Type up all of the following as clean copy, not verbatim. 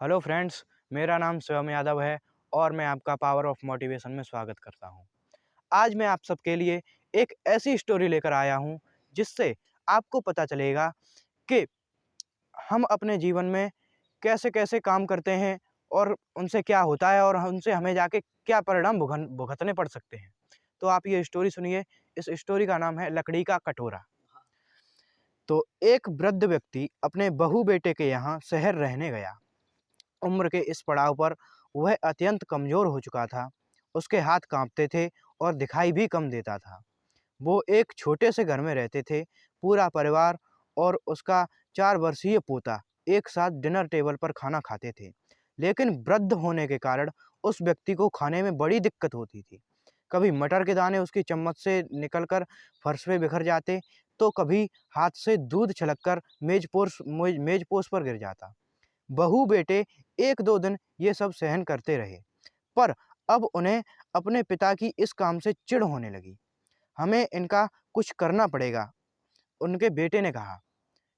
Hello friends, मेरा नाम शिवम यादव है और मैं आपका पावर ऑफ मोटिवेशन में स्वागत करता हूं। आज मैं आप सबके लिए एक ऐसी स्टोरी लेकर आया हूं जिससे आपको पता चलेगा कि हम अपने जीवन में कैसे-कैसे काम करते हैं और उनसे क्या होता है और उनसे हमें जाके क्या परिणाम भुगतने पड़ सकते हैं। तो आप ये स्टोरी सुनिए। इस स्टोरी का नाम है लकड़ी का कटोरा। तो एक वृद्ध व्यक्ति अपने बहू बेटे के यहाँ शहर रहने गया। उम्र के इस पड़ाव पर वह अत्यंत कमज़ोर हो चुका था। उसके हाथ काँपते थे और दिखाई भी कम देता था। वो एक छोटे से घर में रहते थे। पूरा परिवार और उसका 4 वर्षीय पोता एक साथ डिनर टेबल पर खाना खाते थे। लेकिन वृद्ध होने के कारण उस व्यक्ति को खाने में बड़ी दिक्कत होती थी। कभी मटर के दाने उसकी चम्मच से निकलकर फर्श पे बिखर जाते, तो कभी हाथ से दूध छलककर मेज़पोश पर गिर जाता। बहू-बेटे 1-2 दिन ये सब सहन करते रहे, पर अब उन्हें अपने पिता की इस काम से चिढ़ होने लगी। हमें इनका कुछ करना पड़ेगा, उनके बेटे ने कहा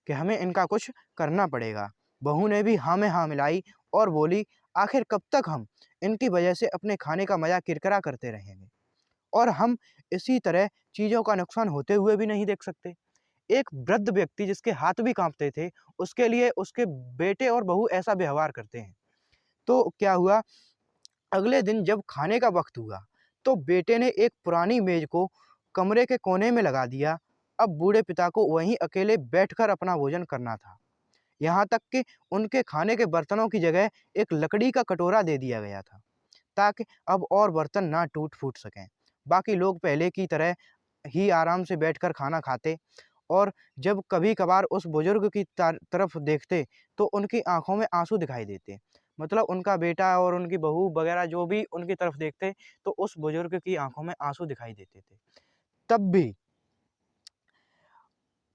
कि हमें इनका कुछ करना पड़ेगा। बहू ने भी हाँ में हाँ मिलाई और बोली, आखिर कब तक हम इनकी वजह से अपने खाने का मज़ा किरकिरा करते रहेंगे और हम इसी तरह चीज़ों का नुकसान होते हुए भी नहीं देख सकते। एक वृद्ध व्यक्ति जिसके हाथ भी काँपते थे, उसके लिए उसके बेटे और बहू ऐसा व्यवहार करते हैं। तो क्या हुआ, अगले दिन जब खाने का वक़्त हुआ, तो बेटे ने एक पुरानी मेज़ को कमरे के कोने में लगा दिया। अब बूढ़े पिता को वहीं अकेले बैठकर अपना भोजन करना था। यहाँ तक कि उनके खाने के बर्तनों की जगह एक लकड़ी का कटोरा दे दिया गया था, ताकि अब और बर्तन ना टूट-फूट सकें। बाकी लोग पहले की तरह ही आराम से बैठकर खाना खाते और जब कभी-कभार उस बुजुर्ग की तरफ देखते, तो उनकी आँखों में आँसू दिखाई देते। मतलब उनका बेटा और उनकी बहू वग़ैरह जो भी उनकी तरफ देखते, तो उस बुजुर्ग की आँखों में आँसू दिखाई देते थे। तब भी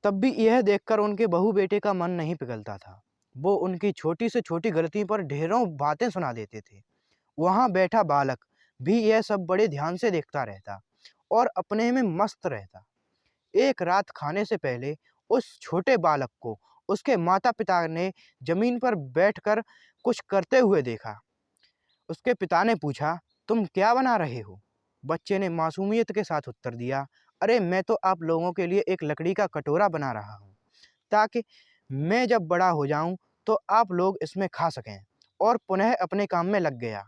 तब भी यह देखकर उनके बहू-बेटे का मन नहीं पिघलता था। वो उनकी छोटी से छोटी गलती पर ढेरों बातें सुना देते थे। वहाँ बैठा बालक भी यह सब बड़े ध्यान से देखता रहता और अपने में मस्त रहता। एक रात खाने से पहले उस छोटे बालक को उसके माता-पिता ने ज़मीन पर बैठकर कुछ करते हुए देखा। उसके पिता ने पूछा, "तुम क्या बना रहे हो?" बच्चे ने मासूमियत के साथ उत्तर दिया, "अरे मैं तो आप लोगों के लिए एक लकड़ी का कटोरा बना रहा हूँ, ताकि मैं जब बड़ा हो जाऊँ तो आप लोग इसमें खा सकें।" और पुनः अपने काम में लग गया।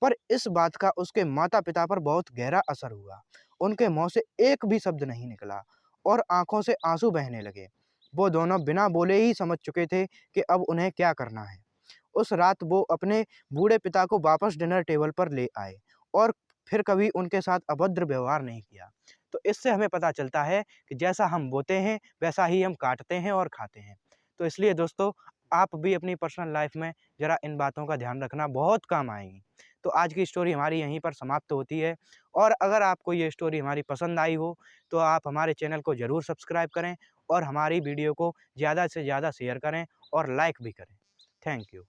पर इस बात का उसके माता-पिता पर बहुत गहरा असर हुआ। उनके मुँह से एक भी शब्द नहीं निकला और आँखों से आँसू बहने लगे। वो दोनों बिना बोले ही समझ चुके थे कि अब उन्हें क्या करना है। उस रात वो अपने बूढ़े पिता को वापस डिनर टेबल पर ले आए और फिर कभी उनके साथ अभद्र व्यवहार नहीं किया। तो इससे हमें पता चलता है कि जैसा हम बोते हैं, वैसा ही हम काटते हैं और खाते हैं। तो इसलिए दोस्तों, आप भी अपनी पर्सनल लाइफ़ में ज़रा इन बातों का ध्यान रखना, बहुत काम आएँगी। तो आज की स्टोरी हमारी यहीं पर समाप्त होती है और अगर आपको ये स्टोरी हमारी पसंद आई हो, तो आप हमारे चैनल को ज़रूर सब्सक्राइब करें और हमारी वीडियो को ज़्यादा से ज़्यादा शेयर करें और लाइक भी करें। Thank you.